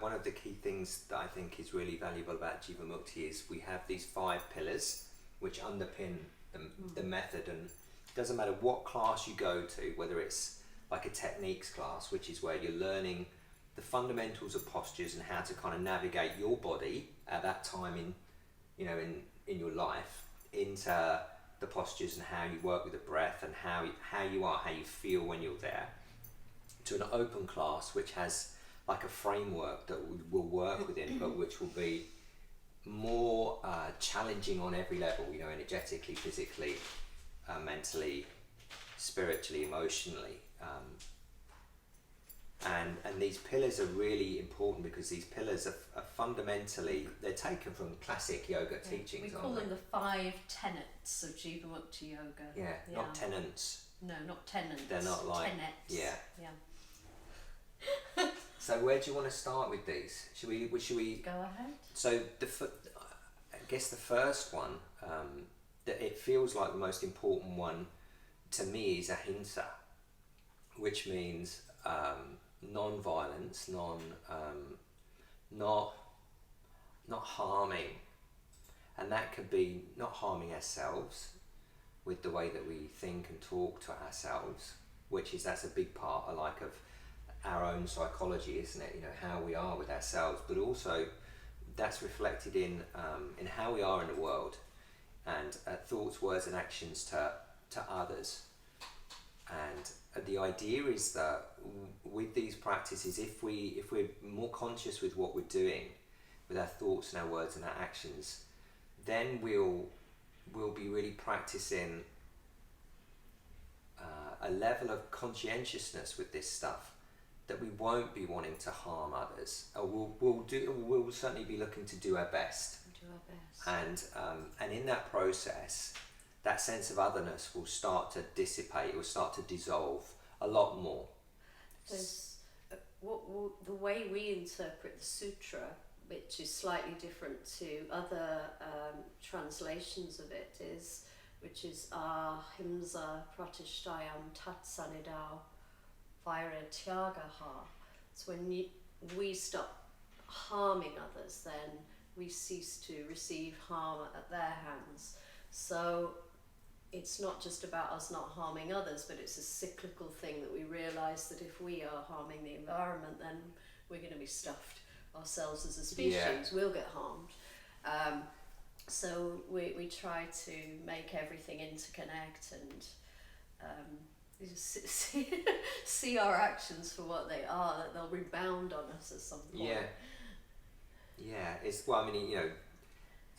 one of the key things that I think is really valuable about Jivamukti is we have these 5 pillars which underpin the method, and it doesn't matter what class you go to, whether it's like a techniques class, which is where you're learning the fundamentals of postures and how to kind of navigate your body at that time in your life into the postures and how you work with the breath and how you feel when you're there, to an open class which has like a framework that will work within, but which will be more challenging on every level, energetically, physically, mentally, spiritually, emotionally. And these pillars are really important because these pillars are fundamentally, they're taken from classic yoga teachings. We call them the 5 tenets of Jivamukti yoga. Yeah, not tenets. No, not tenets. They're not like tenets. Yeah. So where do you want to start with these? Should we go ahead? So I guess the first one, that it feels like the most important one to me, is ahimsa, which means non-violence, not harming, and that could be not harming ourselves with the way that we think and talk to ourselves, that's a big part of our own psychology, isn't it? How we are with ourselves, but also that's reflected in how we are in the world, and thoughts, words, and actions to others. And the idea is that with these practices, if we're more conscious with what we're doing, with our thoughts and our words and our actions, then we'll be really practicing a level of conscientiousness with this stuff that we won't be wanting to harm others. We'll certainly be looking to do our best. And in that process, that sense of otherness will start to dissipate, will start to dissolve a lot more. There's the way we interpret the sutra, which is slightly different to other translations of it, which is ahimsa pratishtayam tatsanidau vairatyaga. So when we stop harming others, then we cease to receive harm at their hands. So it's not just about us not harming others, but it's a cyclical thing that we realise that if we are harming the environment, then we're going to be stuffed ourselves as a species. We'll get harmed. So we try to make everything interconnect and see our actions for what they are, that they'll rebound on us at some point.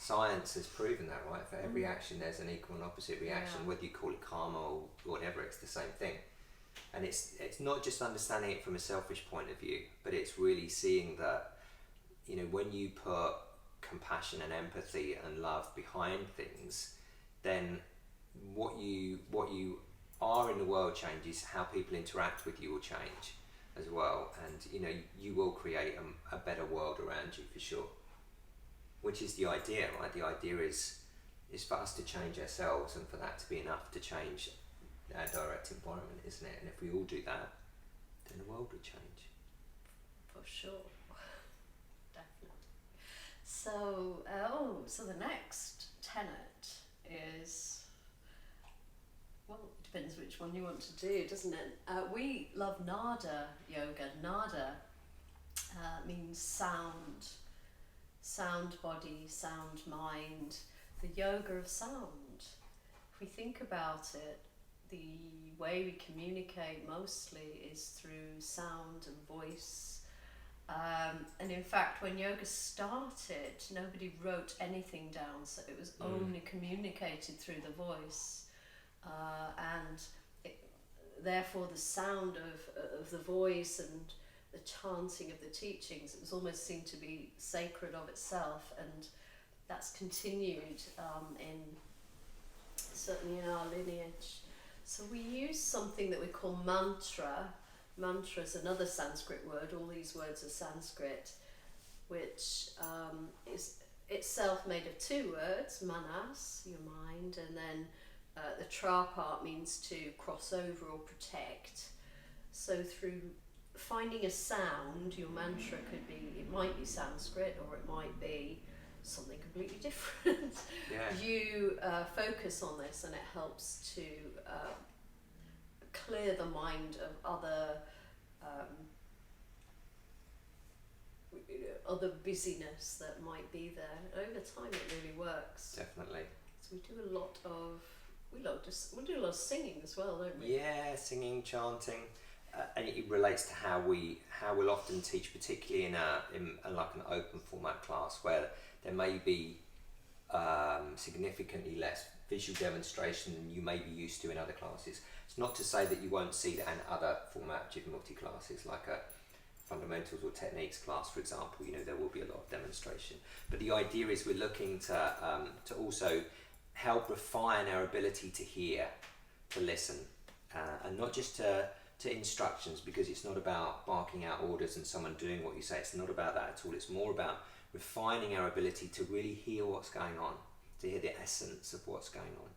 Science has proven that, right? For every action there's an equal and opposite reaction, whether you call it karma or whatever, it's the same thing. And it's not just understanding it from a selfish point of view, but it's really seeing that, when you put compassion and empathy and love behind things, then what you are in the world changes, how people interact with you will change as well, and you will create a better world around you for sure. Which is the idea, right? The idea is for us to change ourselves, and for that to be enough to change our direct environment, isn't it? And if we all do that, then the world will change. For sure. Definitely. So the next tenet is, well, it depends which one you want to do, doesn't it? We love nada yoga. Nada means sound body, sound mind, the yoga of sound. If we think about it, the way we communicate mostly is through sound and voice. And in fact, when yoga started, nobody wrote anything down, so it was only communicated through the voice. Therefore the sound of the voice and the chanting of the teachings, it was almost seen to be sacred of itself, and that's continued certainly in our lineage. So we use something that we call mantra. Mantra is another Sanskrit word. All these words are Sanskrit, which is itself made of 2 words, manas, your mind, and then the tra part means to cross over or protect. So through finding a sound. Your mantra could be, it might be Sanskrit or it might be something completely different. Yeah. You focus on this and it helps to clear the mind of other busyness that might be there. Over time it really works. Definitely. So we do a lot of we do a lot of singing as well, don't we? Yeah, singing, chanting, and it relates to how we'll often teach, particularly in like an open format class where there may be significantly less visual demonstration than you may be used to in other classes. It's not to say that you won't see that in other format Jivamukti classes, like a fundamentals or techniques class, for example. There will be a lot of demonstration, but the idea is we're looking to also help refine our ability to hear, to listen, and not just to instructions, because it's not about barking out orders and someone doing what you say. It's not about that at all. It's more about refining our ability to really hear what's going on, to hear the essence of what's going on.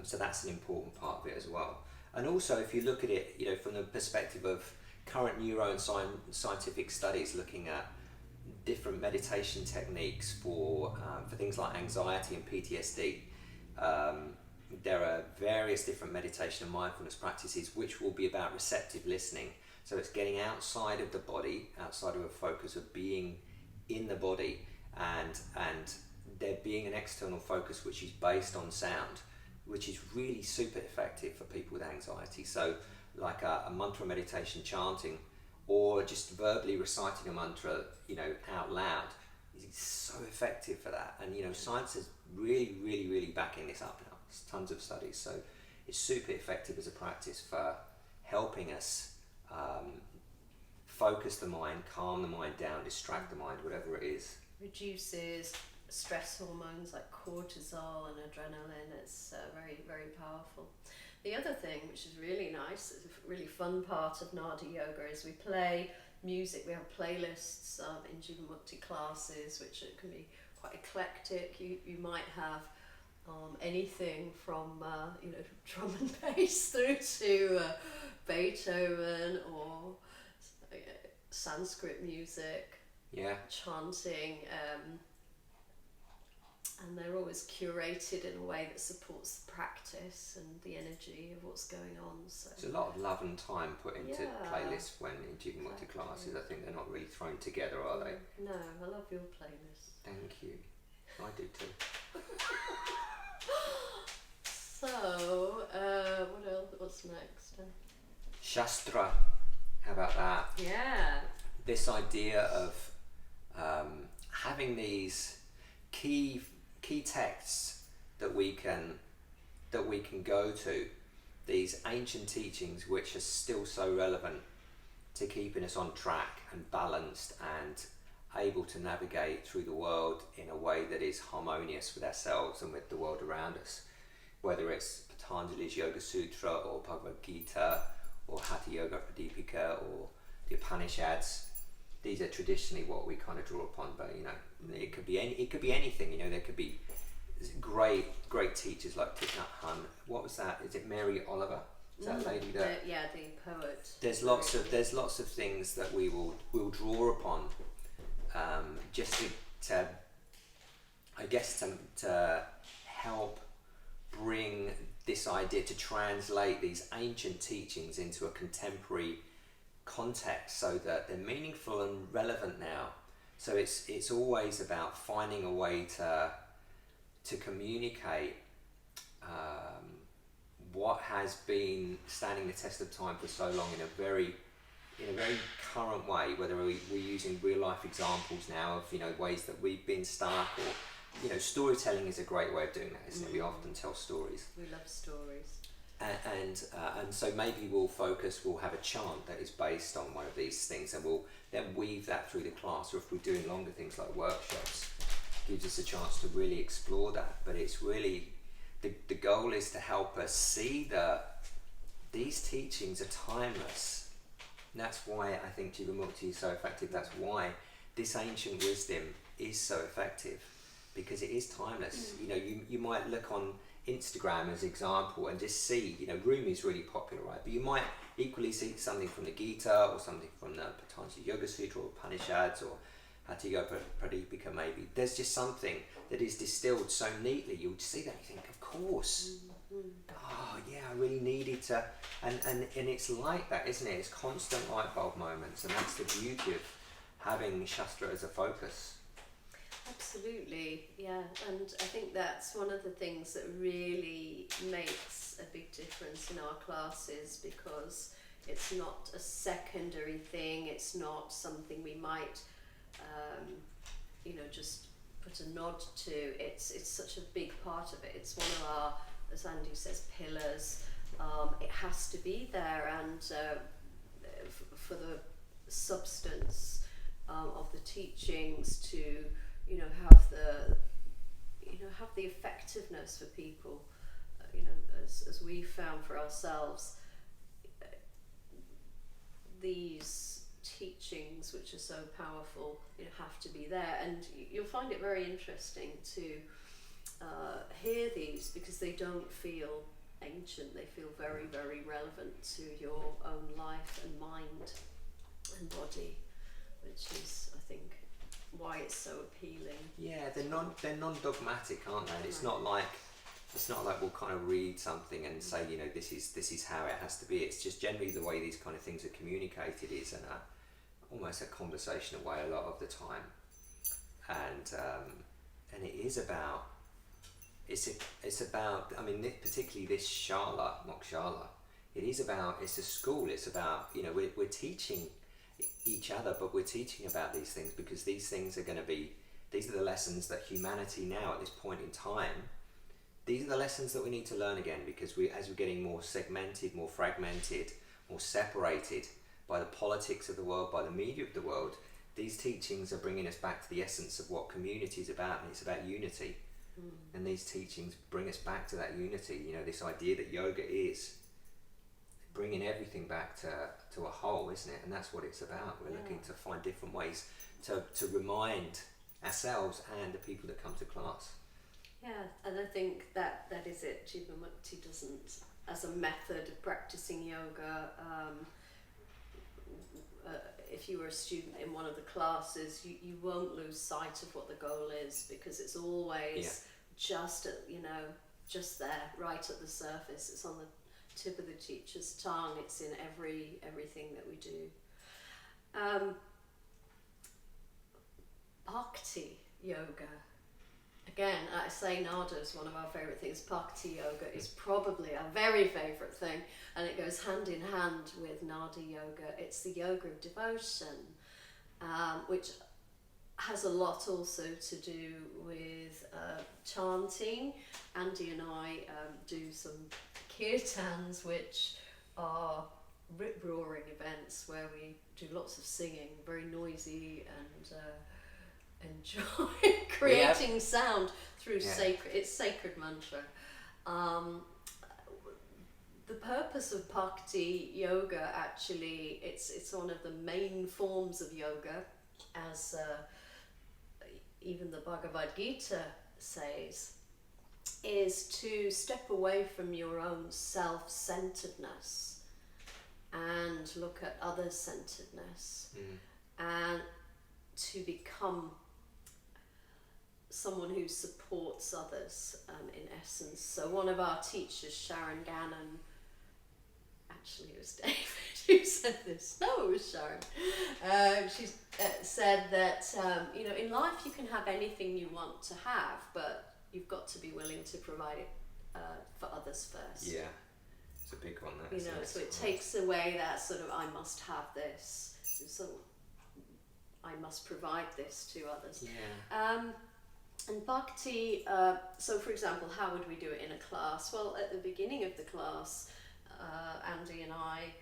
So that's an important part of it as well. And also, if you look at it, from the perspective of current neuro and scientific studies looking at different meditation techniques for things like anxiety and PTSD, there are various different meditation and mindfulness practices which will be about receptive listening. So it's getting outside of the body, outside of a focus of being in the body, and there being an external focus which is based on sound, which is really super effective for people with anxiety. So like a mantra meditation, chanting, or just verbally reciting a mantra, out loud, is so effective for that. And science is really, really, really backing this up now. There's tons of studies, so it's super effective as a practice for helping us focus the mind, calm the mind down, distract the mind, whatever it is. Reduces stress hormones like cortisol and adrenaline. It's very, very powerful. The other thing, which is really nice, is a really fun part of Nadi Yoga, is we play music. We have playlists in Jivamukti classes, which can be quite eclectic. You might have anything from drum and bass through to Beethoven or Sanskrit music, chanting, and they're always curated in a way that supports the practice and the energy of what's going on. So there's a lot of love and time put into playlists when in Jivamukti Exactly. classes. I think they're not really thrown together, are they? No, I love your playlist. Thank you. I do too. So, what else? What's next? Shastra. How about that? Yeah. This idea of having these key texts that we can go to, these ancient teachings which are still so relevant to keeping us on track and balanced and able to navigate through the world in a way that is harmonious with ourselves and with the world around us. Whether it's Patanjali's Yoga Sutra or Bhagavad Gita or Hatha Yoga Pradipika or the Upanishads, these are traditionally what we kind of draw upon. But it could be anything. There could be great teachers like Thich Nhat Hanh. What was that? Is it Mary Oliver? Is that lady that? The poet. There's lots of things that we'll draw upon, just to I guess to help bring this idea, to translate these ancient teachings into a contemporary context so that they're meaningful and relevant now. So it's always about finding a way to communicate what has been standing the test of time for so long in a very current way, whether we're using real life examples now of ways that we've been stuck, or storytelling is a great way of doing that, isn't it? We often tell stories. We love stories. And so maybe we'll have a chant that is based on one of these things, and we'll then weave that through the class, or if we're doing longer things like workshops, gives us a chance to really explore that. But it's really, the goal is to help us see that these teachings are timeless. And that's why I think Jivamukti is so effective. That's why this ancient wisdom is so effective, because it is timeless. You might look on Instagram as example and just see, you know, Rumi is really popular, right? But you might equally see something from the Gita or something from the Patanjali Yoga Sutra or Upanishads or Hatha Yoga Pradipika maybe. There's just something that is distilled so neatly, you would see that and you think, of course. Oh yeah, I really needed to, and it's like that, isn't it? It's constant light bulb moments, and that's the beauty of having Shastra as a focus. Absolutely, yeah, and I think that's one of the things that really makes a big difference in our classes, because it's not a secondary thing, it's not something we might, just put a nod to. It's such a big part of it. It's one of our, as Andy says, pillars. It has to be there, and for the substance of the teachings to have the effectiveness for people, as we found for ourselves, these teachings which are so powerful, have to be there, and you'll find it very interesting to hear these, because they don't feel ancient, they feel very, very relevant to your own life and mind and body, which is, I think, why it's so appealing. Yeah, they're non-dogmatic, aren't they? It's not like we'll kind of read something and say, this is how it has to be. It's just generally the way these kind of things are communicated is in almost a conversational way a lot of the time, and it is about. It's about. I mean, particularly this Shala, Mokshala. It's a school. It's about, we're teaching each other, but we're teaching about these things because these things are going to be. These are the lessons that humanity now at this point in time. These are the lessons that we need to learn again, because as we're getting more segmented, more fragmented, more separated by the politics of the world, by the media of the world, these teachings are bringing us back to the essence of what community is about, and it's about unity. And these teachings bring us back to that unity, this idea that yoga is bringing everything back to a whole, isn't it? And that's what it's about. We're looking to find different ways to remind ourselves and the people that come to class. Yeah, and I think that is it. Jivamukti doesn't, as a method of practicing yoga, if you were a student in one of the classes, you won't lose sight of what the goal is, because it's always just just there, right at the surface. It's on the tip of the teacher's tongue. It's in everything that we do. Bhakti yoga. Again, I say Nada is one of our favourite things. Bhakti yoga is probably our very favourite thing, and it goes hand in hand with Nada yoga. It's the yoga of devotion, which has a lot also to do with chanting. Andy and I do some kirtans, which are rip-roaring events where we do lots of singing, very noisy, and enjoy creating sound through sacred mantra. The purpose of Bhakti yoga, actually, it's one of the main forms of yoga, as even the Bhagavad Gita says, is to step away from your own self-centeredness and look at other-centeredness, and to become someone who supports others, in essence. So one of our teachers, Sharon Gannon, actually it was David who said this, no, it was Sharon, she said that in life you can have anything you want to have, but you've got to be willing to provide it for others first. Yeah, it's a big one, that. So it takes away that sort of, I must have this, so I must provide this to others. Yeah. And Bhakti, so for example, how would we do it in a class? Well, at the beginning of the class, Andy and I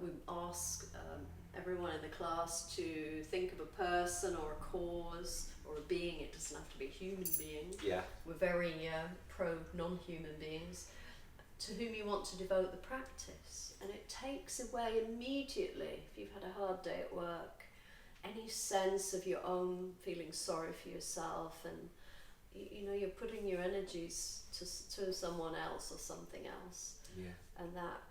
would ask everyone in the class to think of a person or a cause or a being. It doesn't have to be a human being. Yeah. We're very pro non-human beings, to whom you want to devote the practice. And it takes away immediately, if you've had a hard day at work, any sense of your own feeling sorry for yourself and you know, you're putting your energies to someone else or something else, and that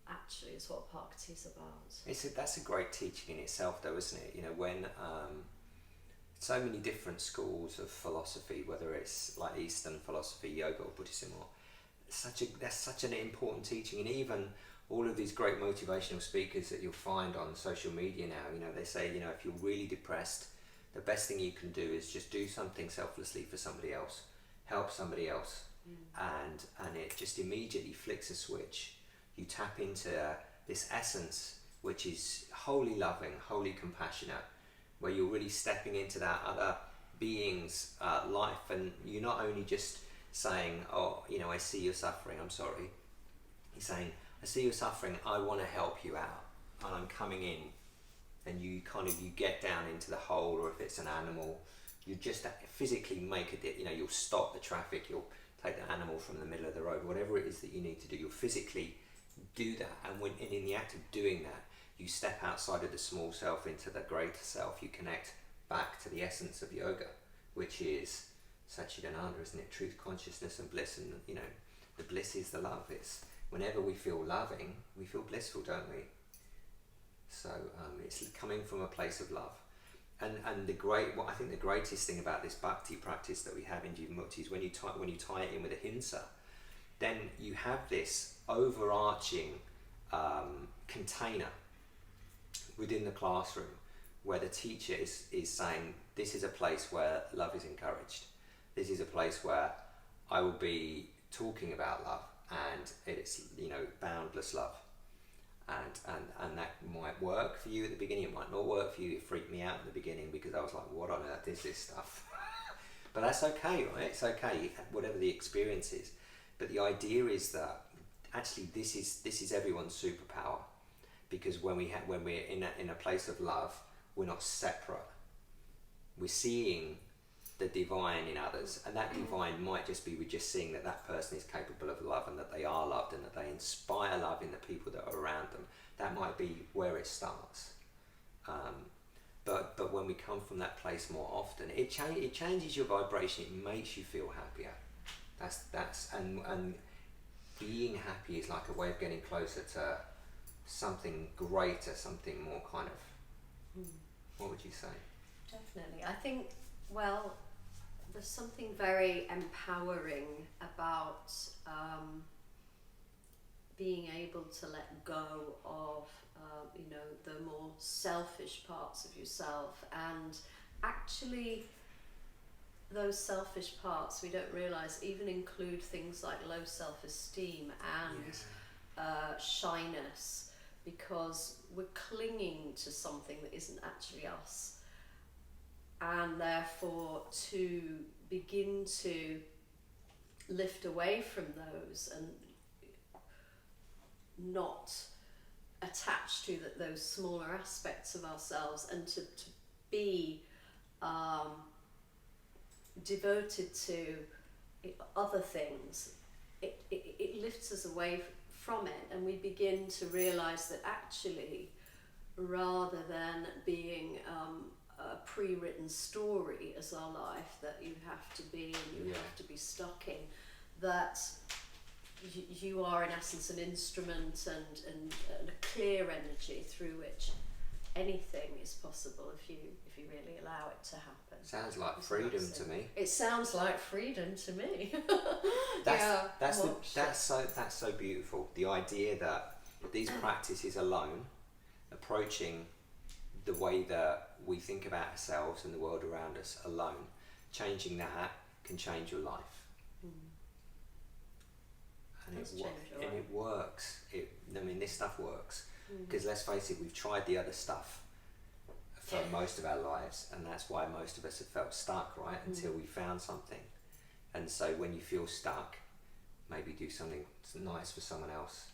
actually is what bhakti is about. That's a great teaching in itself, though, isn't it? You know, when so many different schools of philosophy, whether it's like Eastern philosophy, yoga, or Buddhism, or that's such an important teaching. And even all of these great motivational speakers that you'll find on social media now, you know, they say, you know, if you're really depressed, the best thing you can do is just do something selflessly for somebody else, help somebody else, and it just immediately flicks a switch. You tap into this essence which is wholly loving, wholly compassionate, where you're really stepping into that other being's life, and you're not only just saying, oh, you know, I see you're suffering, I'm sorry. He's saying, I see you're suffering, I want to help you out, and I'm coming in. And you get down into the hole, or if it's an animal, you just physically make it, you know, you'll stop the traffic, you'll take the animal from the middle of the road, whatever it is that you need to do, you'll physically do that. And in the act of doing that, you step outside of the small self into the greater self. You connect back to the essence of yoga, which is Satchidananda, isn't it? Truth, consciousness, and bliss. And you know, the bliss is the love. It's whenever we feel loving, we feel blissful, don't we? So it's coming from a place of love. And what I think the greatest thing about this bhakti practice that we have in Jivamukti is when you tie it in with ahimsa, then you have this overarching container within the classroom where the teacher is saying, this is a place where love is encouraged. This is a place where I will be talking about love, and it's, you know, boundless love. And that might work for you at the beginning, it might not work for you. It freaked me out at the beginning because I was like, what on earth is this stuff? But that's okay, right? It's okay, whatever the experience is. But the idea is that actually this is everyone's superpower, because when we're in a place of love, we're not separate. We're seeing the divine in others, and that divine might just be, we're just seeing that person is capable of love, and that they are loved, and that they inspire love in the people that are around them. That might be where it starts. But when we come from that place more often, it changes your vibration. It makes you feel happier. And being happy is like a way of getting closer to something greater, something more kind of. What would you say? Definitely. I think, well, there's something very empowering about being able to let go of you know, the more selfish parts of yourself, and actually those selfish parts, we don't realise, even include things like low self-esteem and shyness, because we're clinging to something that isn't actually us. And therefore, to begin to lift away from those and not attach to those smaller aspects of ourselves, and to be devoted to other things, it lifts us away from it, and we begin to realise that actually, rather than being a pre-written story as our life that you have to be and you have to be stuck in, that you are in essence an instrument and a clear energy through which anything is possible if you really allow it to happen. Sounds like freedom to me. It sounds like freedom to me. That's so beautiful. The idea that these practices alone, approaching the way that we think about ourselves and the world around us alone, changing that can change your life. And it works. This stuff works. Because let's face it, we've tried the other stuff for most of our lives, and that's why most of us have felt stuck, right? Until we found something. And so when you feel stuck, maybe do something nice for someone else.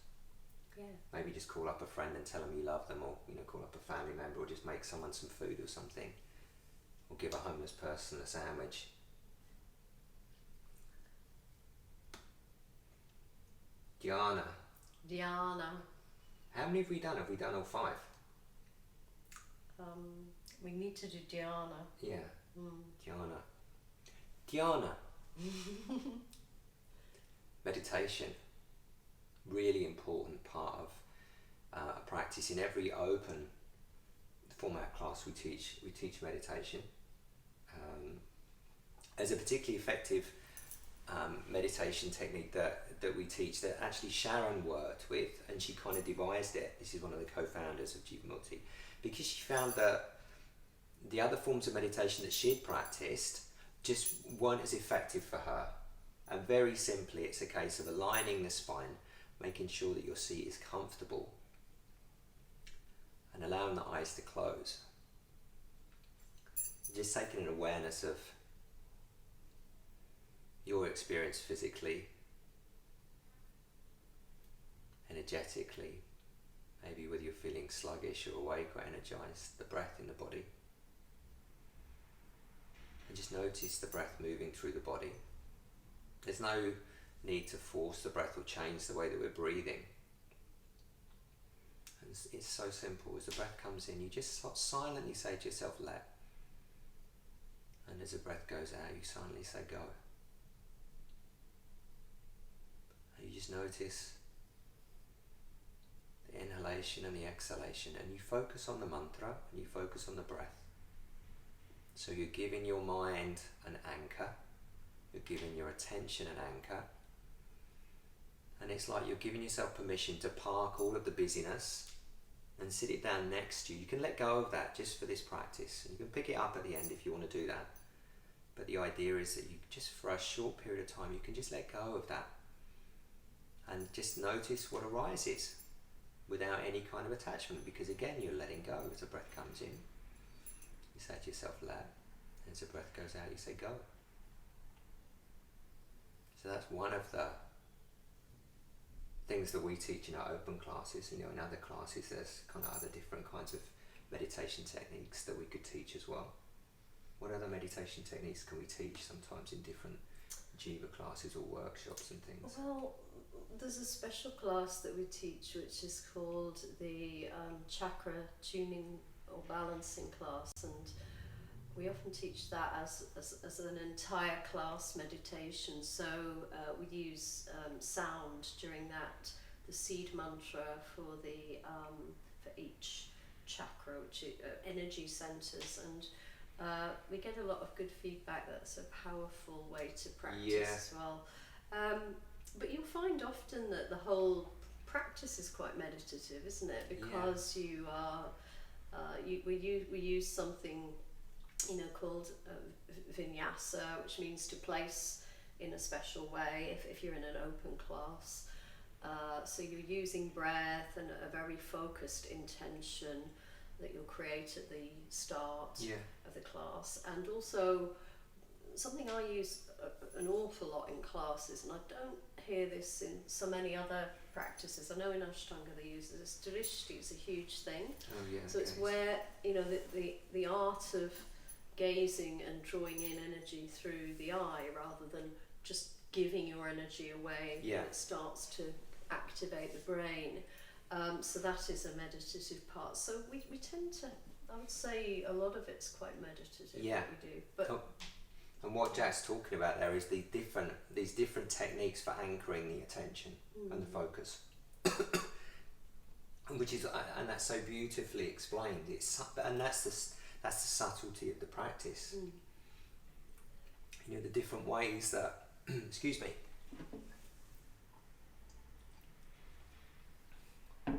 Yeah. Maybe just call up a friend and tell them you love them, or call up a family member, or just make someone some food or something, or give a homeless person a sandwich. Dhyana. How many have we done? Have we done all 5? We need to do dhyana. Yeah. Dhyana. Meditation, really important part of a practice. In every open format class we teach meditation. As a particularly effective meditation technique that we teach, that actually Sharon worked with, and she kind of devised it. This is one of the co-founders of Jivamukti, because she found that the other forms of meditation that she'd practiced just weren't as effective for her. And very simply, it's a case of aligning the spine, making sure that your seat is comfortable, and allowing the eyes to close. Just taking an awareness of your experience physically, energetically, maybe whether you're feeling sluggish or awake or energized, the breath in the body. And just notice the breath moving through the body. There's no need to force the breath or change the way that we're breathing. And it's so simple. As the breath comes in, you just silently say to yourself, let. And as the breath goes out, you silently say, go. And you just notice the inhalation and the exhalation, and you focus on the mantra and you focus on the breath. So you're giving your mind an anchor, you're giving your attention an anchor, and it's like you're giving yourself permission to park all of the busyness and sit it down next to you. You can let go of that just for this practice, and you can pick it up at the end if you want to do that. But the idea is that you just, for a short period of time, you can just let go of that and just notice what arises without any kind of attachment, because again, you're letting go. As the breath comes in, you say to yourself, let. And as the breath goes out, you say, go. So that's one of the things that we teach in our open classes. You know, in other classes, there's kind of other different kinds of meditation techniques that we could teach as well. What other meditation techniques can we teach sometimes in different Jiva classes or workshops and things? Well, there's a special class that we teach which is called the chakra tuning or balancing class, and we often teach that as an entire class meditation. So we use sound during that, the seed mantra for the for each chakra, which energy centers, and we get a lot of good feedback. That's a powerful way to practice as well. But you'll find often that the whole practice is quite meditative, isn't it? Because you are we use something, you know, called vinyasa, which means to place in a special way if you're in an open class. So you're using breath and a very focused intention that you'll create at the start of the class. And also something I use an awful lot in classes, and I don't hear this in so many other practices. I know in Ashtanga they use this. Drishti is a huge thing. So it's where, you know, the art of gazing and drawing in energy through the eye rather than just giving your energy away. It starts to activate the brain. So that is a meditative part. So we tend to, I would say a lot of it's quite meditative what we do. But and what Jac's talking about there is these different techniques for anchoring the attention and the focus, which is, and that's so beautifully explained. And that's the subtlety of the practice. You know, the different ways that excuse me. So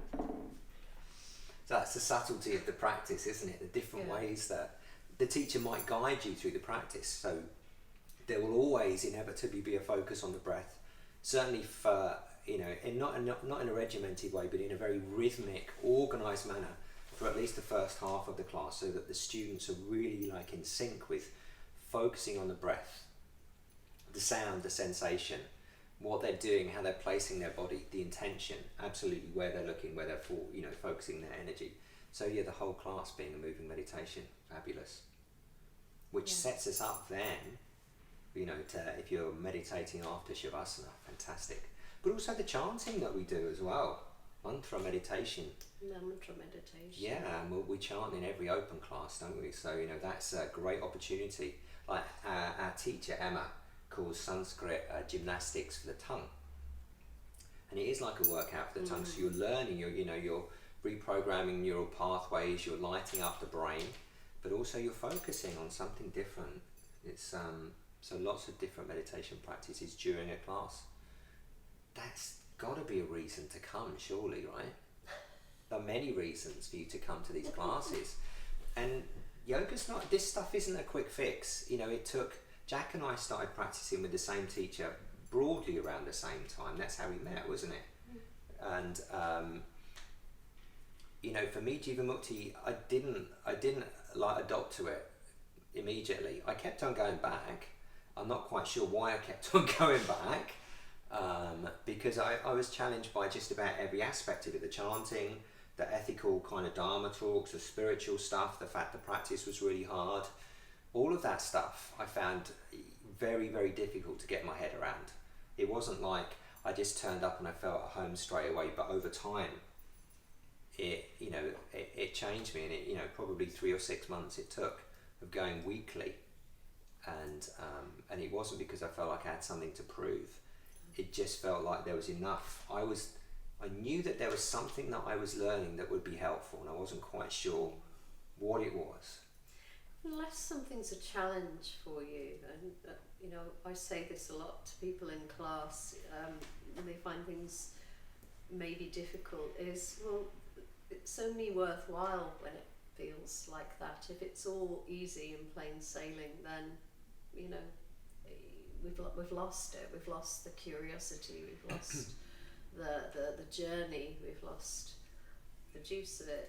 that's the subtlety of the practice, isn't it? The different ways that the teacher might guide you through the practice. So there will always inevitably be a focus on the breath. Certainly for, you know, not in a regimented way, but in a very rhythmic, organised manner for at least the first half of the class, so that the students are really like in sync with focusing on the breath, the sound, the sensation, what they're doing, how they're placing their body, the intention, absolutely where they're looking, where they're focusing their energy. So the whole class being a moving meditation, fabulous. Which sets us up then, you know, if you're meditating after Shavasana, fantastic. But also the chanting that we do as well, mantra meditation. Mantra meditation. Yeah, and we chant in every open class, don't we? So, you know, that's a great opportunity. Like our teacher, Emma, called Sanskrit gymnastics for the tongue, and it is like a workout for the tongue. So you're learning, you're reprogramming neural pathways, you're lighting up the brain, but also you're focusing on something different. It's so lots of different meditation practices during a class. That's got to be a reason to come, surely, right? There are many reasons for you to come to these classes, and yoga's not. This stuff isn't a quick fix. It took. Jac and I started practicing with the same teacher broadly around the same time. That's how we met, wasn't it? And for me, Jivamukti, I didn't like adopt to it immediately. I kept on going back. I'm not quite sure why I kept on going back, because I was challenged by just about every aspect of it: the chanting, the ethical kind of dharma talks, the spiritual stuff, the fact the practice was really hard. All of that stuff I found very, very difficult to get my head around. It wasn't like I just turned up and I felt at home straight away, but over time it changed me, and it probably 3 or 6 months it took of going weekly, and it wasn't because I felt like I had something to prove. It just felt like there was enough. I knew that there was something that I was learning that would be helpful, and I wasn't quite sure what it was. Unless something's a challenge for you, and I say this a lot to people in class when they find things maybe difficult, is, well, it's only worthwhile when it feels like that. If it's all easy and plain sailing, then we've lost it. We've lost the curiosity. We've lost the journey. We've lost the juice of it.